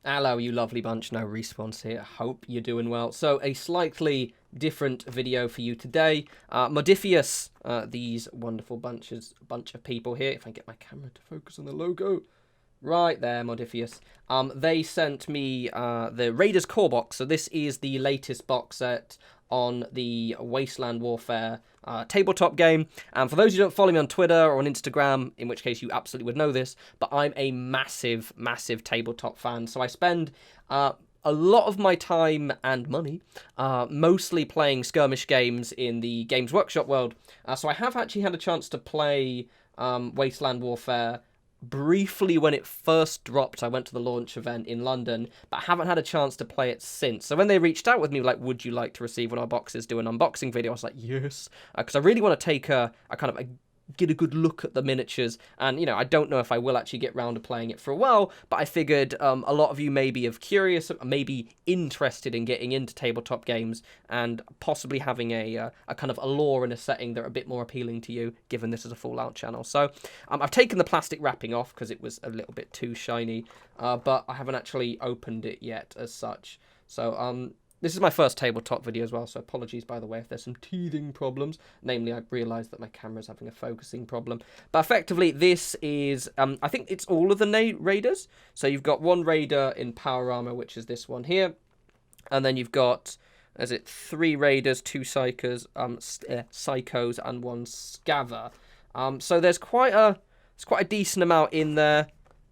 Hello, you lovely bunch. No respawns here. Hope you're doing well. So, a slightly different video for you today. Modiphius, these wonderful bunch of people here. If I get my camera to focus on the logo. Right there, Modiphius. They sent me the Raiders core box. So this is the latest box set on the Wasteland Warfare tabletop game. And for those who don't follow me on Twitter or on Instagram, in which case you absolutely would know this, but I'm a massive, massive tabletop fan. So I spend a lot of my time and money mostly playing skirmish games in the Games Workshop world. So I have actually had a chance to play Wasteland Warfare briefly when it first dropped. I went to the launch event in London, but I haven't had a chance to play it since. So when they reached out with me, like, would you like to receive one of our boxes, do an unboxing video? I was like, yes, because I really want to take a kind of get a good look at the miniatures, and you know, I don't know if I will actually get round to playing it for a while, but I figured a lot of you may be curious, maybe interested in getting into tabletop games and possibly having a kind of a lore and a setting that are a bit more appealing to you, given this is a Fallout channel. So I've taken the plastic wrapping off because it was a little bit too shiny, but I haven't actually opened it yet as such. So this is my first tabletop video as well, so apologies, by the way, if there's some teething problems. Namely, I realised that my camera's having a focusing problem. But effectively, this is, I think it's all of the Raiders. So you've got one Raider in power armor, which is this one here. And then you've got, is it 3 Raiders, 2 Psychos, Psychos, and 1 Scaver. So there's quite a decent amount in there.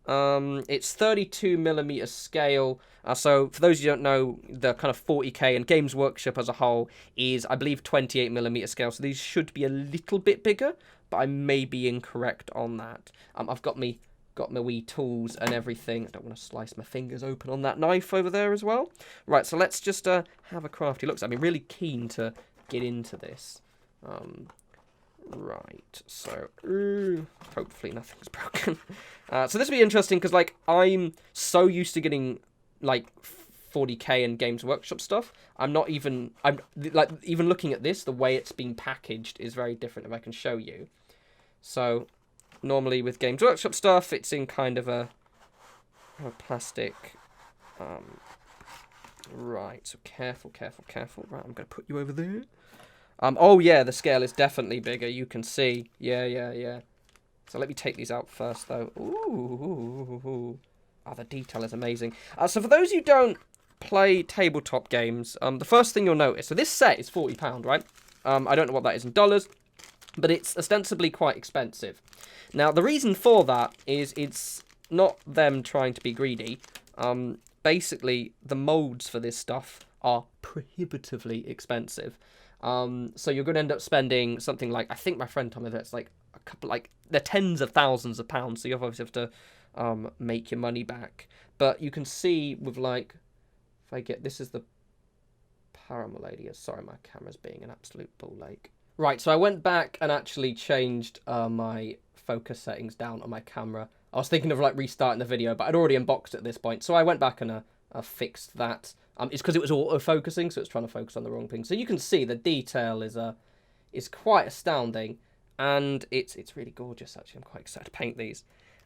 It's 32mm scale. So for those who don't know, the kind of 40k and Games Workshop as a whole is, I believe, 28mm scale. So these should be a little bit bigger, but I may be incorrect on that. I've got my wee tools and everything. I don't want to slice my fingers open on that knife over there as well. Right, so let's just have a crafty look. So I'm really keen to get into this. Right, so hopefully nothing's broken. So this will be interesting because, like, I'm so used to getting like 40k and Games Workshop stuff. I'm like, even looking at this, the way it's being packaged is very different. If I can show you, so normally with Games Workshop stuff, it's in kind of a plastic. Right, so careful. Right, I'm gonna put you over there. Oh yeah, the scale is definitely bigger. You can see. Yeah. So let me take these out first, though. Ooh. Oh, the detail is amazing. So for those who don't play tabletop games, the first thing you'll notice, so this set is £40, right? I don't know what that is in dollars, but it's ostensibly quite expensive. Now, the reason for that is it's not them trying to be greedy. Basically, the molds for this stuff are prohibitively expensive. So you're going to end up spending something like, I think my friend told me that's like a couple, like, they're tens of thousands of pounds, so you obviously have to make your money back. But you can see with, like, if I get, this is the Paramoladius. Sorry, my camera's being an absolute bull lake. Right, so I went back and actually changed my focus settings down on my camera. I was thinking of, like, restarting the video, but I'd already unboxed it at this point, so I went back and fixed that. It's because it was auto-focusing, so it's trying to focus on the wrong thing. So you can see the detail is quite astounding, and it's really gorgeous, actually. I'm quite excited to paint these.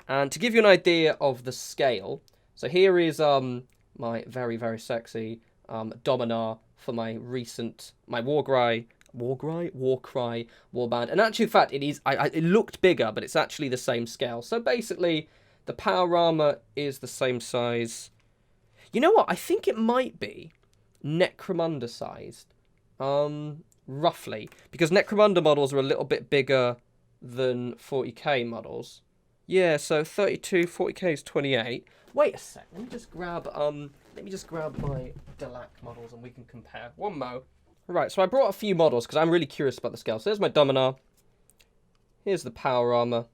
And to give you an idea of the scale, so here is my very, very sexy Dominar for my Warcry warband. And actually, in fact, it looked bigger, but it's actually the same scale. So basically, the power armor is the same size. You know what? I think it might be Necromunda sized, roughly, because Necromunda models are a little bit bigger than 40k models. Yeah, so 32, 40k is 28. Wait a sec. Let me just grab my Delac models and we can compare. One mo. Right, so I brought a few models because I'm really curious about the scale. So there's my Dominar. Here's the power armor.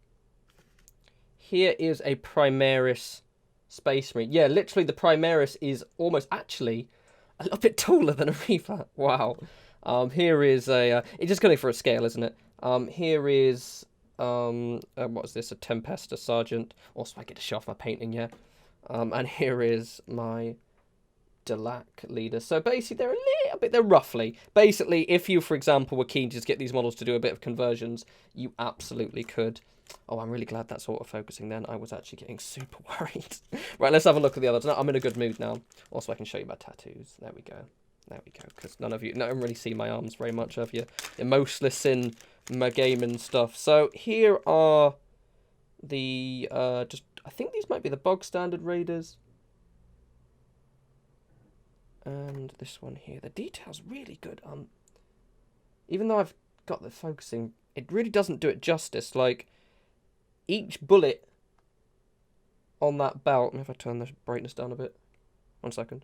Here is a Primaris Space Marine. Yeah, literally the Primaris is almost actually a little bit taller than a Reaper. Wow. Here is a it's just going for a scale, isn't it? Here is what is this? A Tempesta Sergeant. Also, I get to show off my painting, yeah. And here is my Delac leader. So basically, they're little bit there roughly. Basically, if you, for example, were keen to just get these models to do a bit of conversions, you absolutely could. Oh, I'm really glad that's auto-focusing then. I was actually getting super worried. Right, let's have a look at the others. No, I'm in a good mood now. Also, I can show you my tattoos. There we go. There we go. Because none of you really see my arms very much, have you? You're mostly in my gaming stuff. So here are the, I think these might be the bog standard raiders. And this one here. The detail's really good. Even though I've got the focusing, it really doesn't do it justice. Like, each bullet on that belt... If I turn the brightness down a bit. 1 second.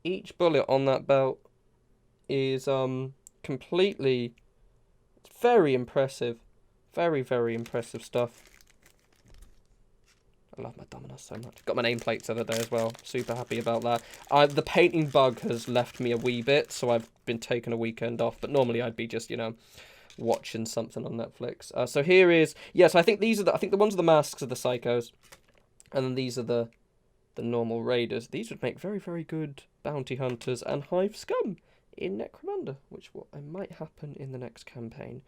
Each bullet on that belt is completely... It's very impressive. Very, very impressive stuff. I love my Dominus so much. Got my nameplates the other day as well. Super happy about that. The painting bug has left me a wee bit, so I've been taking a weekend off. But normally I'd be just, you know, watching something on Netflix. So here is... Yeah, so I think these are I think the ones with the masks are the Psychos. And then these are the normal Raiders. These would make very, very good Bounty Hunters and Hive Scum in Necromunda, which might happen in the next campaign.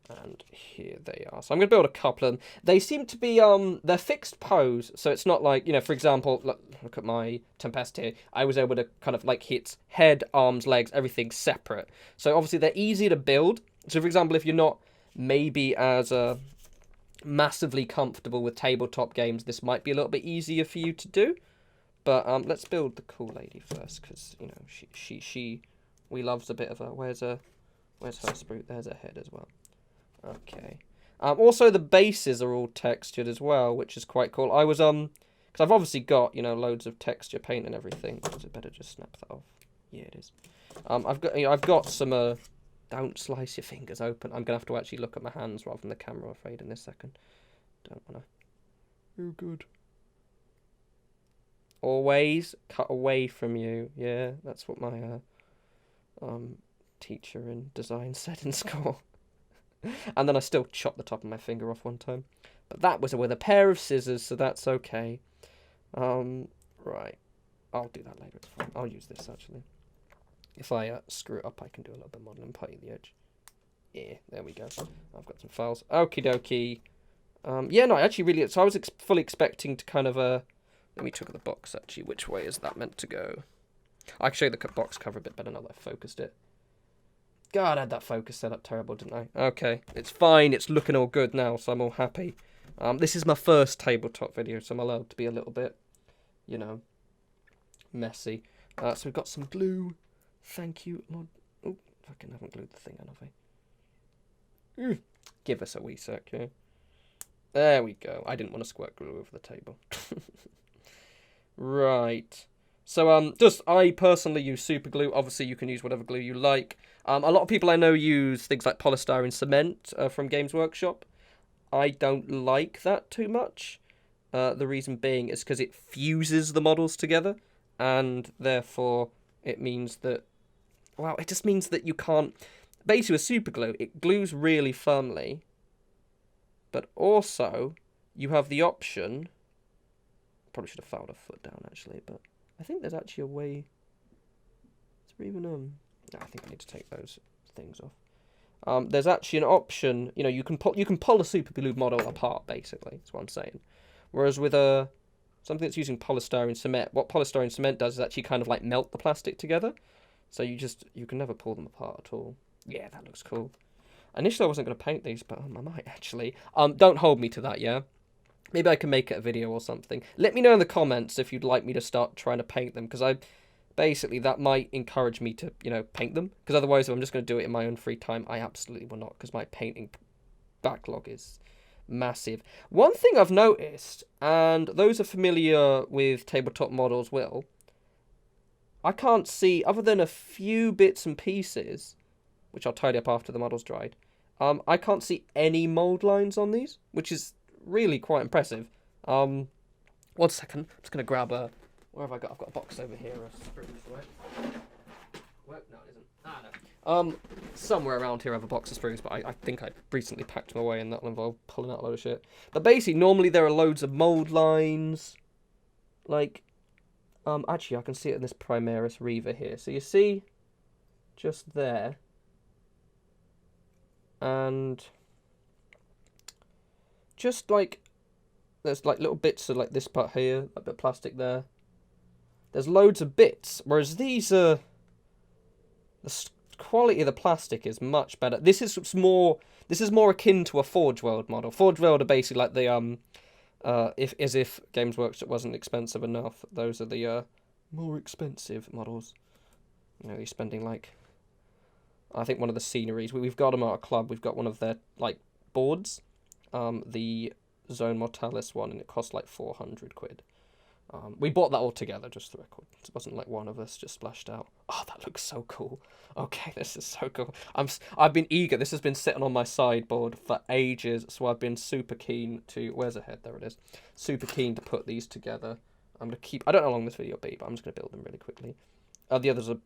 And here they are. So I'm going to build a couple of them. They seem to be, they're fixed pose. So it's not like, you know, for example, look at my Tempest here. I was able to kind of like hit head, arms, legs, everything separate. So obviously they're easy to build. So for example, if you're not maybe as massively comfortable with tabletop games, this might be a little bit easier for you to do. But let's build the cool lady first, because, you know, we loves a bit of a, where's her sprue? There's her head as well. Okay. Also, the bases are all textured as well, which is quite cool. I was, because I've obviously got, you know, loads of texture paint and everything. So I better just snap that off. Yeah, it is. I've got some, don't slice your fingers open. I'm going to have to actually look at my hands rather than the camera, I'm afraid, in this second. Don't want to. Oh, good. Always cut away from you. Yeah, that's what my, teacher in design said in school. And then I still chopped the top of my finger off one time. But that was with a pair of scissors, so that's okay. Right. I'll do that later, it's fine. I'll use this, actually. If I screw it up, I can do a little bit of modelling, putty the edge. Yeah, there we go. I've got some files. Okie dokie. Yeah, no, I actually really... So I was fully expecting to kind of... Let me check the box, actually. Which way is that meant to go? I can show you the box cover a bit better now that I've focused it. God, I had that focus set up terrible, didn't I? Okay, it's fine. It's looking all good now, so I'm all happy. This is my first tabletop video, so I'm allowed to be a little bit, you know, messy. So we've got some glue. Thank you, Lord. Oh, fucking haven't glued the thing on, have I? Give us a wee sec, yeah. There we go. I didn't want to squirt glue over the table. Right. So, I personally use super glue. Obviously, you can use whatever glue you like. A lot of people I know use things like polystyrene cement from Games Workshop. I don't like that too much. The reason being is because it fuses the models together. And therefore, it means that... Well, it just means that you can't... Basically, with super glue, it glues really firmly. But also, you have the option... Probably should have filed a foot down, actually, but... I think there's actually a way... Is there even, No, I think I need to take those things off. There's actually an option, you know, you can pull a super glue model apart, basically, that's what I'm saying. Whereas with something that's using polystyrene cement, what polystyrene cement does is actually kind of like melt the plastic together. So you can never pull them apart at all. Yeah, that looks cool. Initially I wasn't going to paint these, but I might actually. Don't hold me to that, yeah? Maybe I can make it a video or something. Let me know in the comments if you'd like me to start trying to paint them, because basically that might encourage me to, you know, paint them. Because otherwise, if I'm just going to do it in my own free time, I absolutely will not, because my painting backlog is massive. One thing I've noticed, and those are familiar with tabletop models will, I can't see, other than a few bits and pieces, which I'll tidy up after the model's dried, I can't see any mold lines on these, which is really quite impressive. 1 second, I'm just going to grab a... Where have I got? I've got a box over here of sprues, right? Well, no, it isn't. Ah, no. Somewhere around here I have a box of sprues, but I think I recently packed them away, and that'll involve pulling out a load of shit. But basically, normally there are loads of mold lines. Like, Actually, I can see it in this Primaris Reaver here. So you see, just there, and just like there's like little bits of like this part here, a bit of plastic there. There's loads of bits, whereas these are the quality of the plastic is much better. This is more akin to a Forge World model. Forge World are basically like the if Games Workshop wasn't expensive enough. Those are the more expensive models. You know, you're spending like, I think one of the sceneries, we've got them at our club, we've got one of their like boards, the Zone Mortalis one, and it cost like 400 quid. We bought that all together, just the record. It wasn't like one of us just splashed out. Oh, that looks so cool. Okay, this is so cool. I've been eager. This has been sitting on my sideboard for ages, so I've been super keen to... Where's a head? There it is. Super keen to put these together. I'm going to keep... I don't know how long this video will be, but I'm just going to build them really quickly. The others are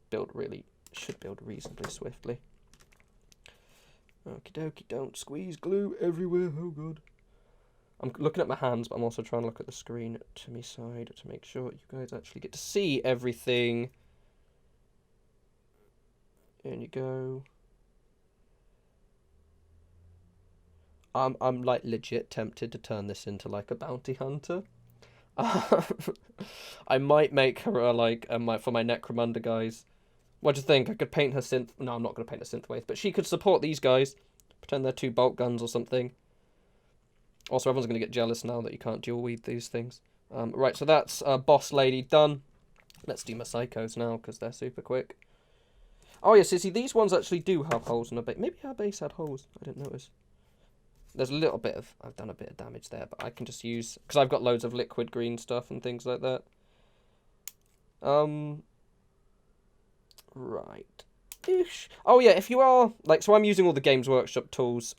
should build reasonably swiftly. Okie dokie, don't squeeze glue everywhere. Oh, God. I'm looking at my hands, but I'm also trying to look at the screen to my side to make sure you guys actually get to see everything. In you go. I'm like legit tempted to turn this into like a bounty hunter. I might make her like for my Necromunda guys. What do you think? I could paint her synth. No, I'm not going to paint her synthwave, but she could support these guys. Pretend they're 2 bolt guns or something. Also, everyone's going to get jealous now that you can't dual wield these things. Right, so that's Boss Lady done. Let's do my Psychos now, because they're super quick. Oh, yes, see, these ones actually do have holes in the base. Maybe our base had holes. I didn't notice. There's a little bit of... I've done a bit of damage there, but I can just use... Because I've got loads of liquid green stuff and things like that. Right. Ish. Oh, yeah, if you are... Like, so I'm using all the Games Workshop tools.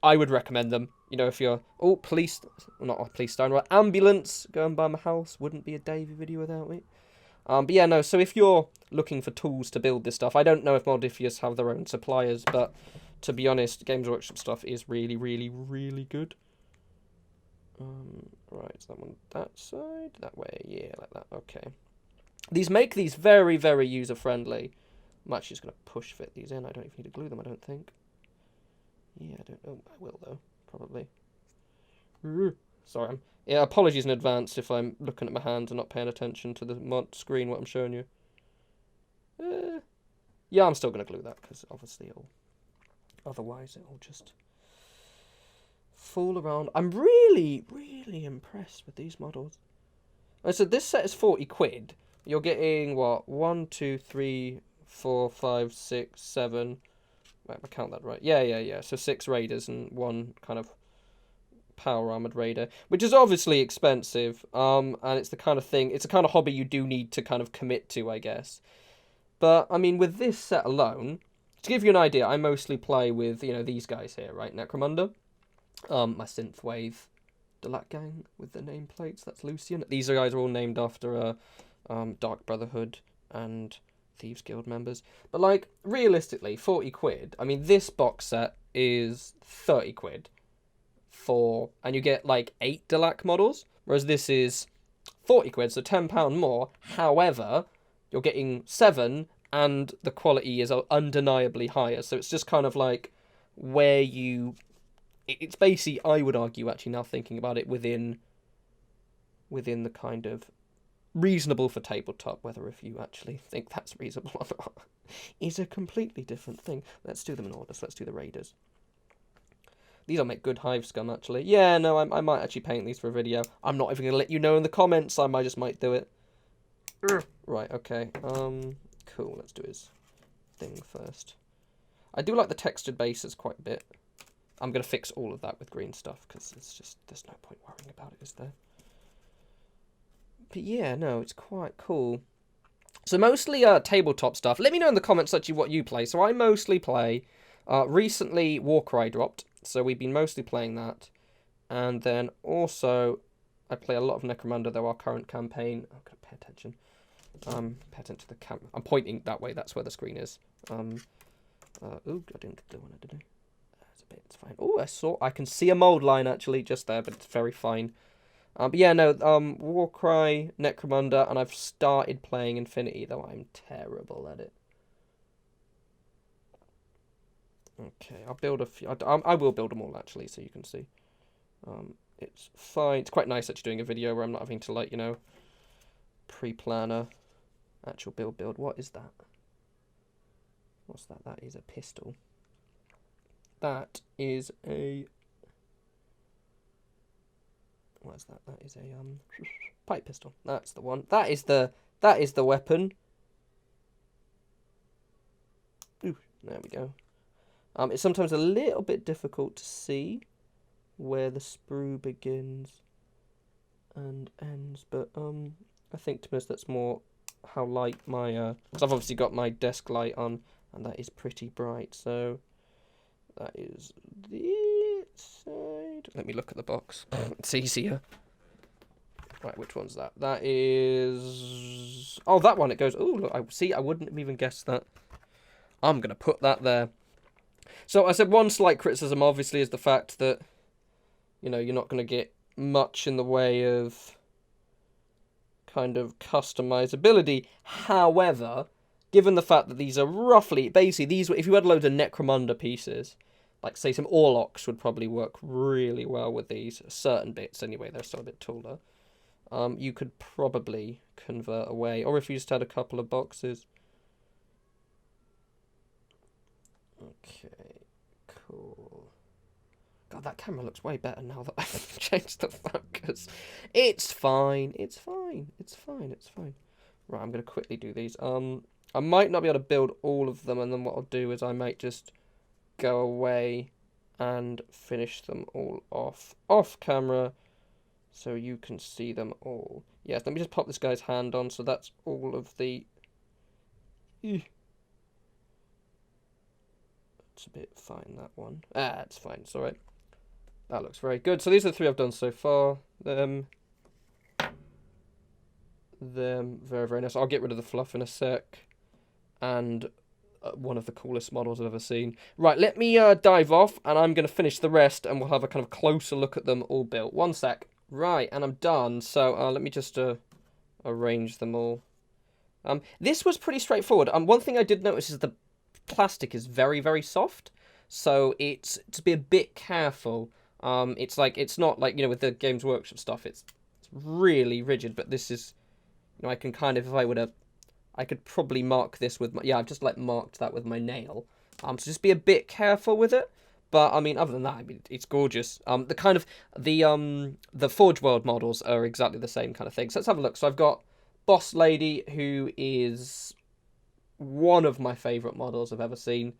I would recommend them. You know, if you're... Oh, police... Not a police station, right? Ambulance going by my house. Wouldn't be a Davey video without me. But yeah, no, so if you're looking for tools to build this stuff, I don't know if Modiphius have their own suppliers, but to be honest, Games Workshop stuff is really, really, really good. Right, is that one that side? That way, yeah, like that, okay. These make these very, very user-friendly. I'm actually just going to push fit these in. I don't even need to glue them, I don't think. Yeah, I don't know. I will, though, probably. Sorry, yeah, apologies in advance if I'm looking at my hands and not paying attention to the screen, what I'm showing you. Yeah, I'm still going to glue that, because obviously otherwise it'll just fall around. I'm really, really impressed with these models. I said this set is 40 quid. You're getting, what, 1, 2, 3, 4, 5, 6, 7... Wait, I count that right. Yeah. So 6 raiders and 1 kind of power armored raider, which is obviously expensive. And it's the kind of thing, it's the kind of hobby you do need to kind of commit to, I guess. But I mean, with this set alone, to give you an idea, I mostly play with, you know, these guys here, right? Necromunda, my synthwave Delat gang with the nameplates. That's Lucian. These guys are all named after Dark Brotherhood and Thieves Guild members. But like, realistically, 40 quid. I mean, this box set is 30 quid and you get like 8 Delac models, whereas this is 40 quid, so £10 more. However, you're getting 7 and the quality is undeniably higher. So it's just kind of like where it's basically, I would argue, actually, now thinking about it, within the kind of reasonable for tabletop. Whether if you actually think that's reasonable or not is a completely different thing. Let's do them in order. So let's do the raiders. These will make good hive scum, actually. Yeah, no, I might actually paint these for a video. I'm not even going to let you know in the comments. I just might do it. Right, okay. Cool, let's do his thing first. I do like the textured bases quite a bit. I'm going to fix all of that with green stuff, because it's just, there's no point worrying about it, is there? But yeah, no, it's quite cool. So mostly tabletop stuff. Let me know in the comments actually what you play. So I mostly play, recently Warcry dropped, so we've been mostly playing that. And then also, I play a lot of Necromunda, though our current campaign... I'm going to pay attention. Pay attention to the camera. I'm pointing that way, that's where the screen is. Ooh, I didn't do one, did I? That's a bit, it's fine. Oh, I can see a mold line actually just there, but it's very fine. But yeah, no, Warcry, Necromunda, and I've started playing Infinity, though I'm terrible at it. Okay, I'll build a few. I will build them all, actually, so you can see. It's fine. It's quite nice, actually, doing a video where I'm not having to, like, you know, pre-plan a actual build. What is that? What's that? That is a pistol. That is a... What is that? That is a pipe pistol. That's the one. That is the weapon. Ooh, there we go. It's sometimes a little bit difficult to see where the sprue begins and ends, but I think to be honest that's more how light my because I've obviously got my desk light on, and that is pretty bright. So that is this side. Let me look at the box. It's easier. Right, which one's that? That is... Oh, that one. It goes... Oh, look, I wouldn't have even guessed that. I'm going to put that there. So I said one slight criticism, obviously, is the fact that, you know, you're not going to get much in the way of kind of customizability. However, given the fact that these are roughly... Basically, these, if you had loads of Necromunda pieces, like, say, some Orlocks would probably work really well with these. Certain bits, anyway. They're still a bit taller. You could probably convert away. Or if you just had a couple of boxes. Okay, cool. God, that camera looks way better now that I've changed the focus. It's fine. It's fine. It's fine. It's fine. Right, I'm going to quickly do these. I might not be able to build all of them, and then what I'll do is I might just go away and finish them all off camera, so you can see them all. Yes, let me just pop this guy's hand on, so that's all of the... It's a bit fine, that one. Ah, it's fine, it's alright. That looks very good. So these are the 3 I've done so far. Them, very, very nice. I'll get rid of the fluff in a sec. And one of the coolest models I've ever seen. Right, let me dive off, and I'm going to finish the rest, and we'll have a kind of closer look at them all built. One sec. Right, and I'm done, so let me just arrange them all. This was pretty straightforward. One thing I did notice is the plastic is very, very soft, so it's to be a bit careful. It's like, it's not like, you know, with the Games Workshop stuff, it's really rigid, but this is, you know, I can kind of, if I were to, I could probably mark this with my, yeah, I've just like marked that with my nail. So just be a bit careful with it. But I mean, other than that, I mean, it's gorgeous. The kind of the Forge World models are exactly the same kind of thing. So let's have a look. So I've got Boss Lady, who is one of my favourite models I've ever seen.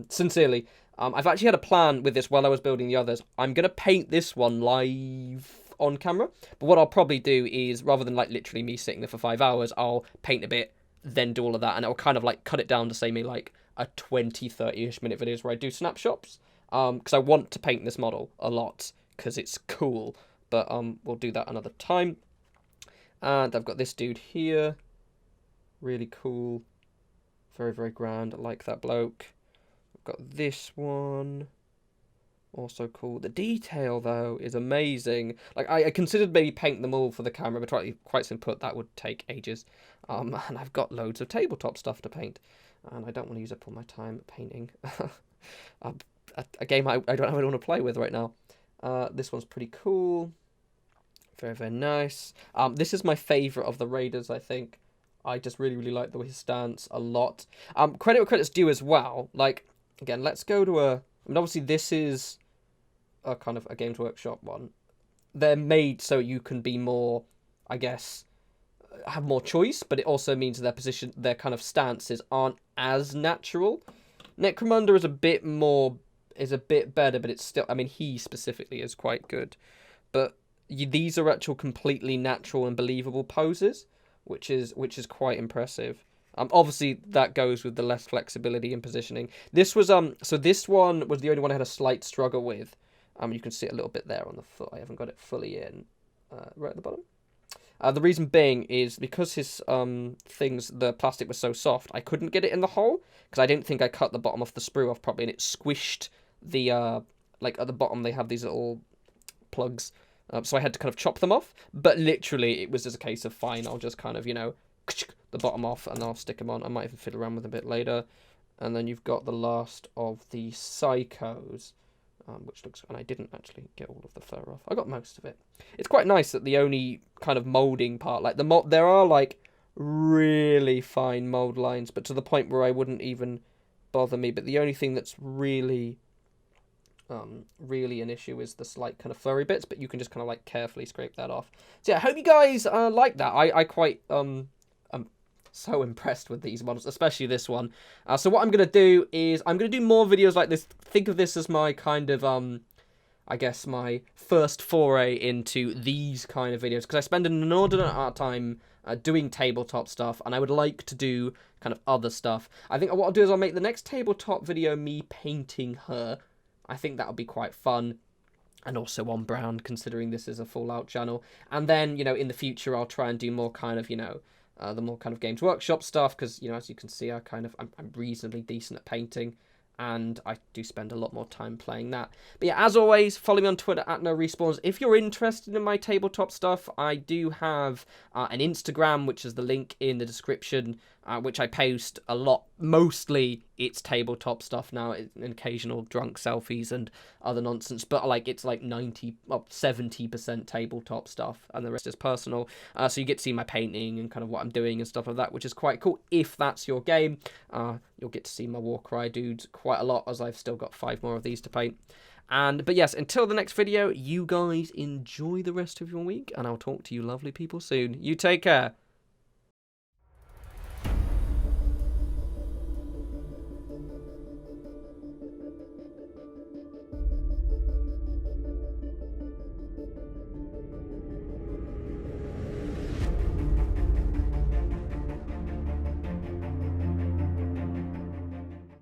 Sincerely, I've actually had a plan with this while I was building the others. I'm gonna paint this one live on camera, but what I'll probably do is, rather than like literally me sitting there for 5 hours, I'll paint a bit, then do all of that, and it'll kind of like cut it down to say me like a 20-30ish minute videos where I do snapshots, because I want to paint this model a lot because it's cool, but we'll do that another time. And I've got this dude here, really cool, very, very grand. I like that bloke. I've got this one, also cool. The detail though is amazing. Like I considered maybe painting them all for the camera, but quite simply put, that would take ages. And I've got loads of tabletop stuff to paint, and I don't want to use up all my time painting a game I don't have anyone to play with right now. This one's pretty cool. Very, very nice. This is my favourite of the Raiders, I think. I just really, really like the way he stands a lot. Credit where credit's due as well. Like, again, let's go to a... I mean, obviously, this is a kind of a Games Workshop one. They're made so you can be more, I guess, have more choice, but it also means their position, their kind of stances aren't as natural. Necromunda is a bit more, is a bit better, but it's still, I mean, he specifically is quite good. But these are actual completely natural and believable poses, which is quite impressive. Obviously that goes with the less flexibility in positioning. This was so this one was the only one I had a slight struggle with. You can see it a little bit there on the foot. I haven't got it fully in, right at the bottom. The reason being is because his the plastic was so soft, I couldn't get it in the hole because I didn't think I cut the bottom of the sprue off properly, and it squished the like at the bottom they have these little plugs. So I had to kind of chop them off. But literally, it was just a case of, fine, I'll just kind of, you know, the bottom off, and I'll stick them on. I might even fiddle around with them a bit later. And then you've got the last of the psychos, which looks... And I didn't actually get all of the fur off. I got most of it. It's quite nice that the only kind of moulding part... Like, there are, like, really fine mould lines, but to the point where I wouldn't even bother me. But the only thing that's really... really an issue is the slight kind of furry bits, but you can just kind of like carefully scrape that off. So yeah, I hope you guys like that. I quite I'm so impressed with these models, especially this one. So what I'm gonna do is I'm gonna do more videos like this. Think of this as my kind of I guess my first foray into these kind of videos, because I spend an inordinate amount of time doing tabletop stuff, and I would like to do kind of other stuff. I think what I'll do is I'll make the next tabletop video me painting her. I think that'll be quite fun, and also on brand, considering this is a Fallout channel. And then, you know, in the future, I'll try and do more kind of, you know, the more kind of Games Workshop stuff, because, you know, as you can see, I'm reasonably decent at painting, and I do spend a lot more time playing that. But yeah, as always, follow me on Twitter at norespawns. If you're interested in my tabletop stuff, I do have an Instagram, which is the link in the description, which I post a lot. Mostly it's tabletop stuff now, and occasional drunk selfies and other nonsense, but like it's like 70% tabletop stuff, and the rest is personal. So you get to see my painting and kind of what I'm doing and stuff like that, which is quite cool. If that's your game, you'll get to see my Warcry dudes quite a lot, as I've still got 5 more of these to paint. But yes, until the next video, you guys enjoy the rest of your week, and I'll talk to you lovely people soon. You take care.